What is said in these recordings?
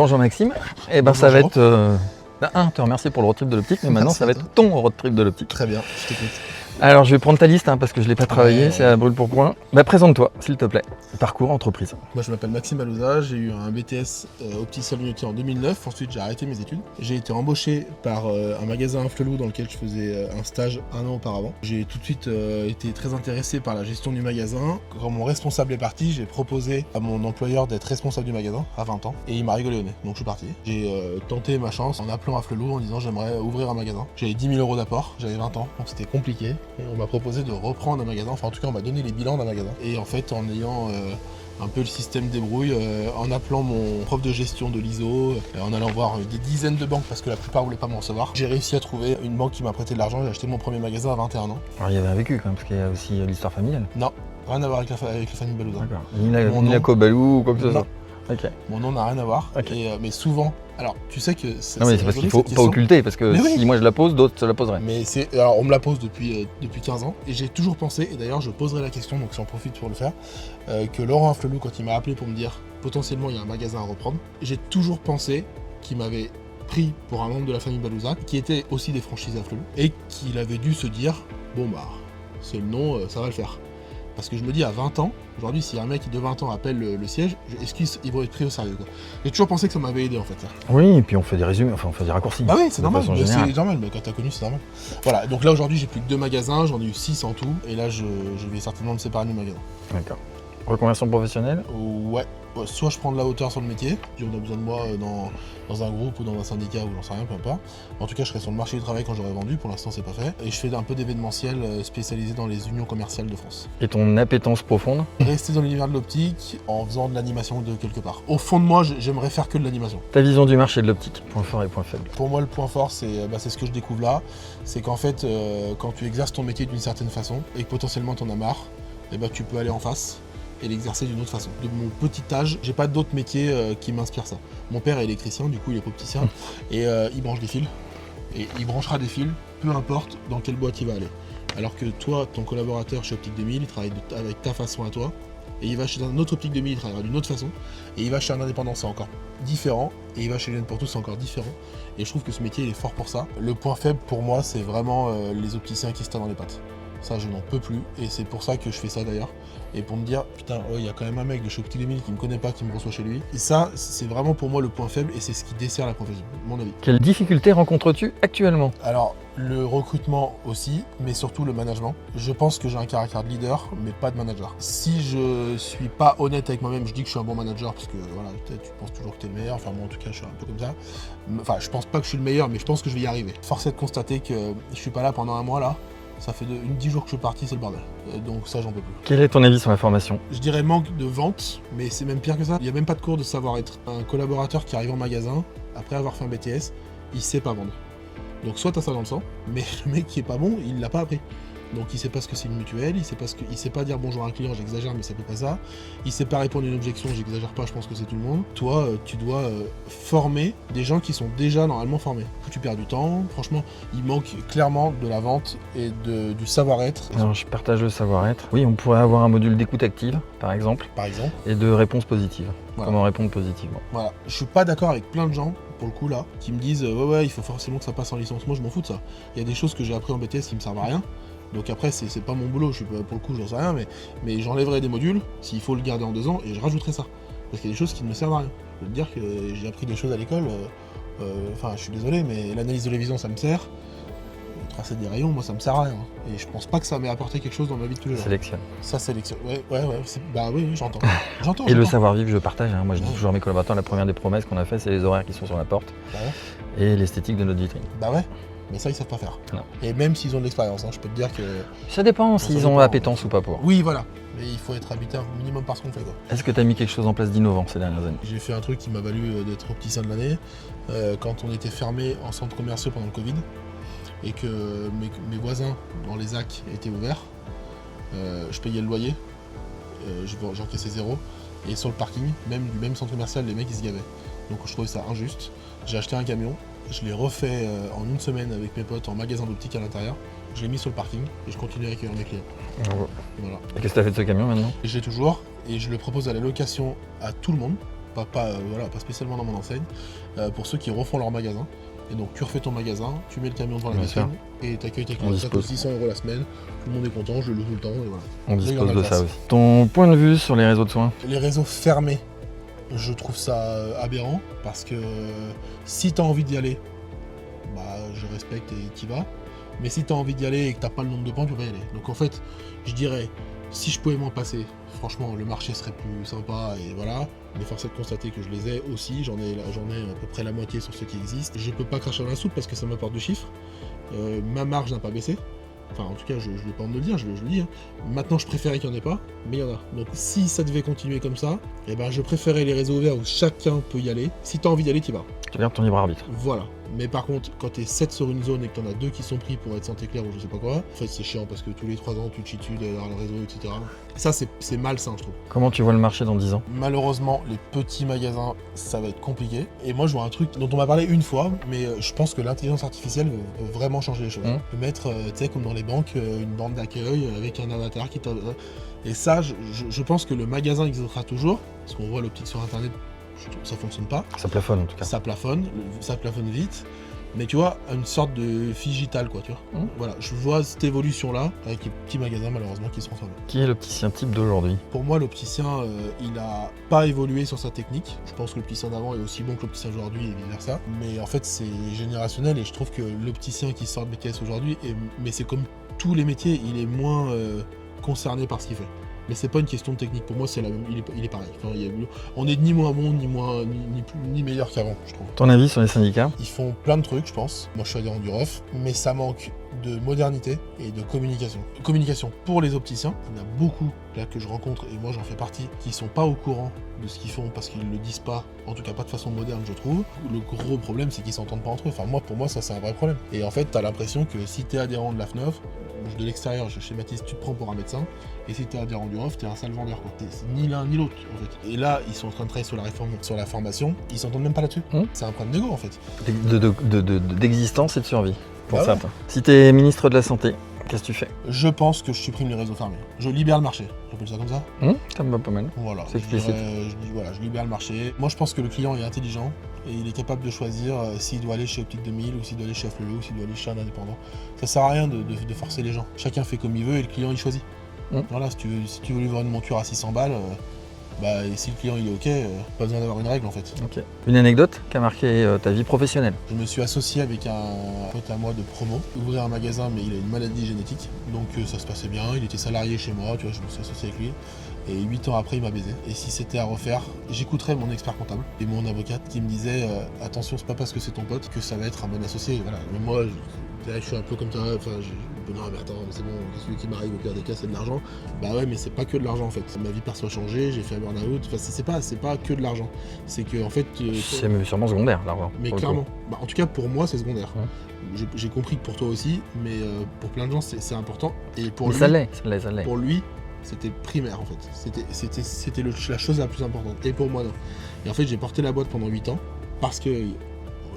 Bonjour Maxime. Eh ben, ça va être te remercier pour le road trip de l'optique, mais maintenant ça va être ton road trip de l'optique. Très bien, je t'écoute. Alors je vais prendre ta liste parce que je ne l'ai pas travaillé, c'est à brûle pour point. Présente-toi s'il te plaît. Parcours entreprise. Moi je m'appelle Maxime Alouza, j'ai eu un BTS opticien lunetier en 2009, ensuite j'ai arrêté mes études. J'ai été embauché par un magasin à Flelou dans lequel je faisais un stage un an auparavant. J'ai tout de suite été très intéressé par la gestion du magasin. Quand mon responsable est parti, j'ai proposé à mon employeur d'être responsable du magasin à 20 ans et il m'a rigolé au nez, donc je suis parti. J'ai tenté ma chance en appelant à Flelou en disant j'aimerais ouvrir un magasin. J'avais 10 000 € d'apport, j'avais 20 ans, donc c'était compliqué. Et on m'a proposé de reprendre un magasin, enfin en tout cas on m'a donné les bilans d'un magasin. Et en fait en ayant un peu le système débrouille, en appelant mon prof de gestion de l'ISO, en allant voir des dizaines de banques parce que la plupart voulaient pas me recevoir. J'ai réussi à trouver une banque qui m'a prêté de l'argent, j'ai acheté mon premier magasin à 21 ans. Alors il y avait un vécu quand même, parce qu'il y a aussi l'histoire familiale. Non, rien à voir avec la famille Balouza. D'accord. Ni la Cobalou ou quoi que ce soit. Ok. Mon nom n'a rien à voir, Okay. Mais souvent, alors tu sais que non mais c'est parce qu'il faut pas question. occulter, parce que si moi je la pose, d'autres se la poseraient. Mais alors on me la pose depuis 15 ans, et j'ai toujours pensé, et d'ailleurs je poserai la question, donc j'en profite pour le faire, que Laurent Flelou, quand il m'a appelé pour me dire potentiellement il y a un magasin à reprendre, j'ai toujours pensé qu'il m'avait pris pour un membre de la famille Balouza, qui était aussi des franchisés à Flelou, et qu'il avait dû se dire, bon bah, c'est le nom, ça va le faire. Parce que je me dis à 20 ans, aujourd'hui si un mec de 20 ans appelle le siège, est-ce qu'ils vont être pris au sérieux quoi. J'ai toujours pensé que ça m'avait aidé en fait ça. Oui, et puis on fait des résumés, enfin on fait des raccourcis. Bah oui, c'est normal, c'est normal, mais quand t'as connu c'est normal. Voilà, donc là aujourd'hui j'ai plus que 2 magasins, j'en ai eu 6 en tout, et là je vais certainement me séparer du magasin. D'accord. Reconversion professionnelle? Ouais, soit je prends de la hauteur sur le métier, si on a besoin de moi dans un groupe ou dans un syndicat ou j'en sais rien, peu importe. En tout cas, je serai sur le marché du travail quand j'aurai vendu, pour l'instant c'est pas fait. Et je fais un peu d'événementiel spécialisé dans les unions commerciales de France. Et ton appétence profonde? Rester dans l'univers de l'optique en faisant de l'animation de quelque part. Au fond de moi, j'aimerais faire que de l'animation. Ta vision du marché de l'optique, point fort et point faible? Pour moi, le point fort, c'est ce que je découvre là, c'est qu'en fait, quand tu exerces ton métier d'une certaine façon et que potentiellement t'en as marre, tu peux aller en face et l'exercer d'une autre façon. De mon petit âge, j'ai pas d'autres métiers qui m'inspirent ça. Mon père est électricien, du coup il est opticien, et il branche des fils. Et il branchera des fils, peu importe dans quelle boîte il va aller. Alors que toi, ton collaborateur chez Optique 2000, il travaille avec ta façon à toi, et il va chez un autre Optique 2000, il travaillera d'une autre façon, et il va chez un indépendant, c'est encore différent, et il va chez Lien pour tous, c'est encore différent. Et je trouve que ce métier il est fort pour ça. Le point faible pour moi, c'est vraiment les opticiens qui se tapent dans les pattes. Ça, je n'en peux plus, et c'est pour ça que je fais ça d'ailleurs. Et pour me dire, putain, il y a quand même un mec de chez Optique 2000 qui me connaît pas, qui me reçoit chez lui. Et ça, c'est vraiment pour moi le point faible, et c'est ce qui dessert la profession, mon avis. Quelles difficultés rencontres-tu actuellement? Alors, le recrutement aussi, mais surtout le management. Je pense que j'ai un caractère de leader, mais pas de manager. Si je suis pas honnête avec moi-même, je dis que je suis un bon manager, parce que voilà, tu penses toujours que tu es le meilleur. Enfin, moi en tout cas, je suis un peu comme ça. Enfin, je pense pas que je suis le meilleur, mais je pense que je vais y arriver. Force est de constater que je suis pas là pendant un mois là. Ça fait 10 jours que je suis parti, c'est le bordel. Donc ça, j'en peux plus. Quel est ton avis sur la formation? Je dirais manque de vente, mais c'est même pire que ça. Il n'y a même pas de cours de savoir-être. Un collaborateur qui arrive en magasin, après avoir fait un BTS, il sait pas vendre. Donc soit t'as ça dans le sang, mais le mec qui est pas bon, il l'a pas appris. Donc il sait pas ce que c'est une mutuelle, il sait pas dire bonjour à un client, j'exagère mais ça fait pas ça. Il sait pas répondre à une objection, j'exagère pas, je pense que c'est tout le monde. Toi, tu dois former des gens qui sont déjà normalement formés. Tu perds du temps, franchement, il manque clairement de la vente et du savoir-être. Alors je partage le savoir-être. Oui, on pourrait avoir un module d'écoute active, par exemple. Et de réponse positive. Voilà. Comment répondre positivement. Voilà, je suis pas d'accord avec plein de gens, pour le coup là, qui me disent ouais, il faut forcément que ça passe en licence. Moi je m'en fous de ça. Il y a des choses que j'ai appris en BTS qui me servent à rien. Donc après, c'est pas mon boulot, pour le coup, j'en sais rien, mais j'enlèverai des modules, s'il faut le garder en 2 ans, et je rajouterai ça. Parce qu'il y a des choses qui ne me servent à rien. Je veux te dire que j'ai appris des choses à l'école, enfin, je suis désolé, mais l'analyse de la vision, ça me sert. Tracer des rayons, moi, ça me sert à rien. Et je pense pas que ça m'ait apporté quelque chose dans ma vie de tous les jours. Sélectionne. Ça sélectionne, ouais, bah oui, j'entends. Et le savoir-vivre, je partage. Moi, je dis toujours à mes collaborateurs, la première des promesses qu'on a fait, c'est les horaires qui sont sur la porte. Bah ouais. Et l'esthétique de notre vitrine. Bah ouais. Mais ça, ils savent pas faire. Non. Et même s'ils ont de l'expérience, je peux te dire que... Ça dépend s'ils ont l'appétence ou pas pour. Oui, voilà. Mais il faut être habité un minimum par ce qu'on fait, quoi. Est-ce que tu as mis quelque chose en place d'innovant ces dernières années? J'ai fait un truc qui m'a valu d'être opticien de l'année. Quand on était fermé en centre commerciaux pendant le Covid, et que mes voisins dans les ZAC étaient ouverts, je payais le loyer, j'encaissais 0. Et sur le parking, du même centre commercial, les mecs, ils se gavaient. Donc je trouvais ça injuste. J'ai acheté un camion. Je l'ai refait en 1 semaine avec mes potes en magasin d'optique à l'intérieur. Je l'ai mis sur le parking et je continue à accueillir mes clients. Oh. Voilà. Et qu'est-ce que tu as fait de ce camion maintenant? Je l'ai toujours et je le propose à la location à tout le monde. voilà, pas spécialement dans mon enseigne, pour ceux qui refont leur magasin. Et donc tu refais ton magasin, tu mets le camion devant la vitrine et t'accueilles tes clients. Ça coûte 600 € la semaine, tout le monde est content, je le loue tout le temps et voilà. On dispose de ça aussi. Ton point de vue sur les réseaux de soins? Les réseaux fermés, je trouve ça aberrant parce que si tu as envie d'y aller, bah je respecte et t'y vas. Mais si tu as envie d'y aller et que t'as pas le nombre de points, tu peux pas y aller. Donc en fait, je dirais, si je pouvais m'en passer, franchement, le marché serait plus sympa et voilà. Mais force est de constater que je les ai aussi. J'en ai à peu près la moitié sur ceux qui existent. Je peux pas cracher dans la soupe parce que ça m'apporte du chiffre. Ma marge n'a pas baissé. Enfin, en tout cas, je ne vais pas me le dire, je le dis. Hein. Maintenant, je préférais qu'il n'y en ait pas, mais il y en a. Donc, si ça devait continuer comme ça, eh ben, je préférais les réseaux ouverts où chacun peut y aller. Si tu as envie d'y aller, tu y vas. Tu gardes ton libre arbitre. Voilà. Mais par contre, quand tu es 7 sur une zone et que tu en as 2 qui sont pris pour être santé claire ou je sais pas quoi, en fait, c'est chiant parce que tous les 3 ans, tu te chies dessus derrière le réseau, etc. Ça, c'est malsain, je trouve. Comment tu vois le marché dans 10 ans? Malheureusement, les petits magasins, ça va être compliqué. Et moi, je vois un truc dont on m'a parlé une fois, mais je pense que l'intelligence artificielle veut vraiment changer les choses. Mettre, tu sais, comme dans les banques, une bande d'accueil avec un avatar qui t'a... Et ça, je pense que le magasin existera toujours, parce qu'on voit l'optique sur Internet, ça fonctionne pas. Ça plafonne en tout cas. Ça plafonne vite. Mais tu vois, une sorte de digital quoi, tu vois. Voilà, je vois cette évolution-là avec les petits magasins malheureusement qui seront fermés. Qui est l'opticien type d'aujourd'hui? Pour moi, l'opticien, il a pas évolué sur sa technique. Je pense que l'opticien d'avant est aussi bon que l'opticien d'aujourd'hui et vice versa. Mais en fait, c'est générationnel et je trouve que l'opticien qui sort des caisses aujourd'hui, mais c'est comme tous les métiers, il est moins concerné par ce qu'il fait. Mais c'est pas une question de technique, pour moi c'est la même, il est pareil. Enfin, on est ni moins bon, ni meilleur qu'avant, je trouve. Ton avis sur les syndicats? Ils font plein de trucs, je pense. Moi je suis adhérent du ROF, mais ça manque de modernité et de communication. Communication pour les opticiens, il y en a beaucoup là que je rencontre, et moi j'en fais partie, qui sont pas au courant de ce qu'ils font parce qu'ils le disent pas, en tout cas pas de façon moderne je trouve. Le gros problème c'est qu'ils s'entendent pas entre eux, enfin pour moi ça c'est un vrai problème. Et en fait t'as l'impression que si t'es adhérent de l'AFNOV, de l'extérieur je schématise, tu te prends pour un médecin, et si t'es adhérent du ROF, t'es un sale vendeur quoi. C'est ni l'un ni l'autre en fait. Et là ils sont en train de travailler sur la réforme, sur la formation, ils s'entendent même pas là-dessus. C'est un problème d'ego en fait. D'existence et de survie pour bah certains. Ouais. Si t'es ministre de la Santé, qu'est-ce que tu fais? Je pense que je supprime les réseaux fermés. Je libère le marché. J'appelle ça comme ça. Ça me va pas mal. Voilà. C'est explicite. Je libère le marché. Moi, je pense que le client est intelligent et il est capable de choisir s'il doit aller chez Optique 2000 ou s'il doit aller chez Flelou ou s'il doit aller chez un indépendant. Ça sert à rien de forcer les gens. Chacun fait comme il veut et le client il choisit. Voilà, si tu veux lui vendre une monture à 600 balles, bah, et si le client il est ok, pas besoin d'avoir une règle en fait. Okay. Une anecdote qui a marqué ta vie professionnelle? Je me suis associé avec un pote à moi de promo, ouvrir un magasin, mais il a une maladie génétique, donc ça se passait bien, il était salarié chez moi, tu vois, je me suis associé avec lui. Et 8 ans après il m'a baisé. Et si c'était à refaire, j'écouterais mon expert comptable et mon avocate qui me disait attention, c'est pas parce que c'est ton pote que ça va être un bon associé. Voilà. Mais moi je suis un peu comme ça, enfin non mais attends, c'est bon, celui qui m'arrive au pire des cas c'est de l'argent. Bah ouais, mais c'est pas que de l'argent en fait. Ma vie perso a changé, j'ai fait un burn-out, enfin c'est pas que de l'argent. C'est que en fait c'est sûrement secondaire l'argent. Mais clairement. Bah, en tout cas pour moi c'est secondaire. J'ai compris que pour toi aussi, mais pour plein de gens c'est important. Et pour mais lui, ça l'est. Pour lui, c'était primaire en fait. C'était la chose la plus importante. Et pour moi non. Et en fait j'ai porté la boîte pendant 8 ans parce que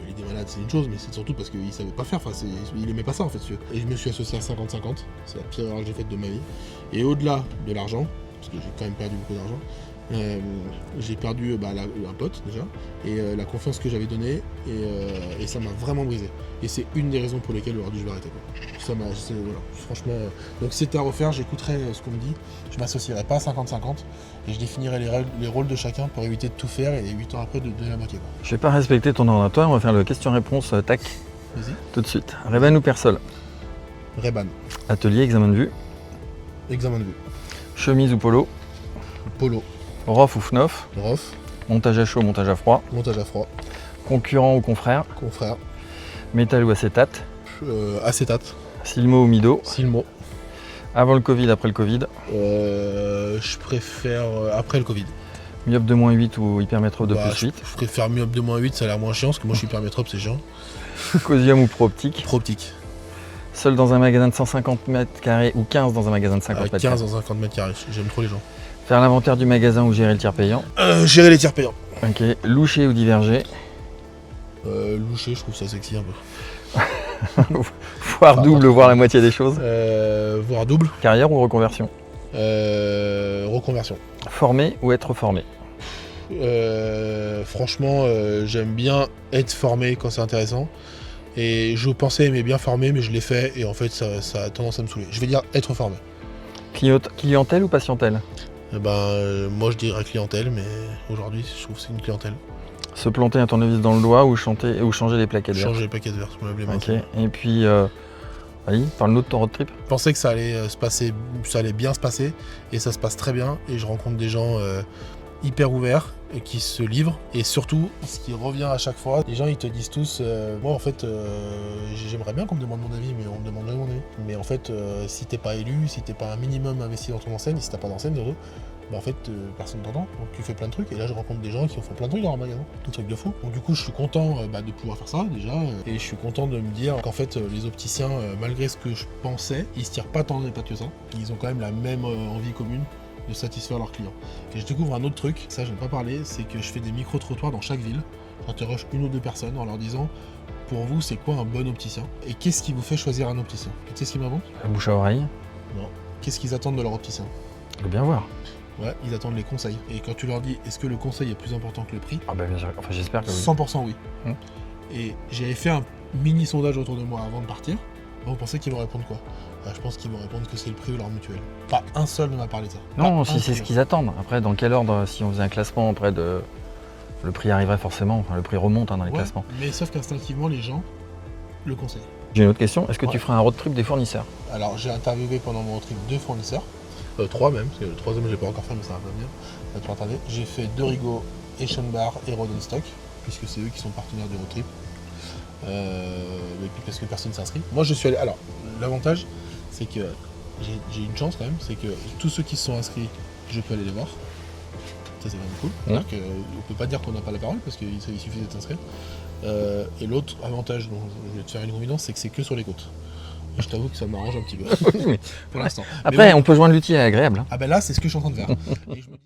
il était malade, c'est une chose, mais c'est surtout parce qu'il savait pas faire, enfin, il aimait pas ça en fait. Et je me suis associé à 50-50, c'est la pire erreur que j'ai faite de ma vie. Et au-delà de l'argent, parce que j'ai quand même perdu beaucoup d'argent, j'ai perdu un pote déjà, et la confiance que j'avais donnée, et ça m'a vraiment brisé. Et c'est une des raisons pour lesquelles aujourd'hui je vais arrêter. Voilà, franchement, donc si c'était à refaire, j'écouterais ce qu'on me dit, je m'associerais pas à 50-50, et je définirais les rôles de chacun pour éviter de tout faire, et 8 ans après de donner la moitié. Je vais pas respecter ton ordre à toi, on va faire le question-réponse, tac. Vas-y. Tout de suite. Reban ou Persol? Reban. Atelier, examen de vue? Examen de vue. Chemise ou polo? Polo. ROF ou FNOF? ROF. Montage à chaud, montage à froid? Montage à froid. Concurrent ou confrère? Confrère. Métal ou acétate? Acétate. Silmo ou Mido? Silmo. Avant le Covid, après le Covid? Je préfère après le Covid. Myope de -8 ou hypermétrope de +8? Je préfère myope de -8, ça a l'air moins chiant, parce que moi je suis hypermétrope, c'est chiant. Cosium ou Pro-Optique? Pro-Optique. Seul dans un magasin de 150 m² ou 15 dans un magasin de 50 m²? 15 dans un 50 m², j'aime trop les gens. Faire l'inventaire du magasin ou gérer le tiers payant? Gérer les tiers payants. Ok. Loucher ou diverger? Loucher, je trouve ça sexy un peu. Voir double, voir la moitié des choses? Voir double. Carrière ou reconversion? Reconversion. Former ou être formé? Franchement, j'aime bien être formé quand c'est intéressant. Et je pensais aimer bien former, mais je l'ai fait et en fait ça a tendance à me saouler. Je vais dire être formé. Clientèle ou patientèle? Moi je dirais clientèle, mais aujourd'hui je trouve que c'est une clientèle. Se planter un tournevis dans le doigt ou changer les plaquettes vertes? Changer les plaquettes vertes, je me lave les mains. Ok, et puis, vas-y, parle-nous de ton road trip. Je pensais que ça allait bien se passer, et ça se passe très bien, et je rencontre des gens hyper ouverts, et qui se livrent, et surtout, ce qui revient à chaque fois, les gens ils te disent tous, moi en fait, j'aimerais bien qu'on me demande mon avis, mais on me demande jamais mon avis. Mais en fait, si t'es pas élu, si t'es pas un minimum investi dans ton enseigne, si t'as pas d'enseigne, en fait, personne t'entend, donc tu fais plein de trucs, et là je rencontre des gens qui font plein de trucs dans leur magasin, tout truc de fou. Donc du coup je suis content de pouvoir faire ça déjà, et je suis content de me dire qu'en fait les opticiens, malgré ce que je pensais, ils se tirent pas tant les pattes que ça, ils ont quand même la même envie commune de satisfaire leurs clients. Et je découvre un autre truc, ça je n'ai pas parlé, c'est que je fais des micro-trottoirs dans chaque ville, j'interroge une ou deux personnes en leur disant pour vous c'est quoi un bon opticien, et qu'est-ce qui vous fait choisir un opticien. Et tu sais ce qu'ils me répondent? La bouche à oreille. Non. Qu'est-ce qu'ils attendent de leur opticien? Je veux bien voir. Ouais, ils attendent les conseils. Et quand tu leur dis est-ce que le conseil est plus important que le prix, Ah bah bien sûr, enfin j'espère que oui. 100% oui. Et j'avais fait un mini sondage autour de moi avant de partir. Vous pensez qu'ils vont répondre quoi? Je pense qu'ils vont répondre que c'est le prix ou leur mutuelle. Pas un seul ne m'a parlé de ça. Non, si c'est ce qu'ils attendent. Après, dans quel ordre, si on faisait un classement auprès de... Le prix arriverait forcément, enfin le prix remonte dans les classements. Mais sauf qu'instinctivement, les gens le conseillent. J'ai une autre question, est-ce que tu feras un road trip des fournisseurs? Alors j'ai interviewé pendant mon road trip 2 fournisseurs. 3 même, parce que le troisième je l'ai pas encore fait, mais ça va venir. Tu vas retarder. J'ai fait Dorigo, Eschenbach et Rodenstock, puisque c'est eux qui sont partenaires du road trip. Et puis parce que personne ne s'inscrit. Moi je suis allé. Alors, l'avantage, c'est que j'ai une chance quand même, c'est que tous ceux qui se sont inscrits, je peux aller les voir. Ça c'est vraiment cool. C'est-à-dire qu'on peut pas dire qu'on n'a pas la parole, parce qu'il suffit d'être inscrit. Et l'autre avantage dont je vais te faire une confidence, c'est que c'est que sur les côtes. Et je t'avoue que ça m'arrange un petit peu. Pour l'instant. Après, on peut joindre l'utile à l'agréable. Ah ben là, c'est ce que je suis en train de faire. Et je me dis...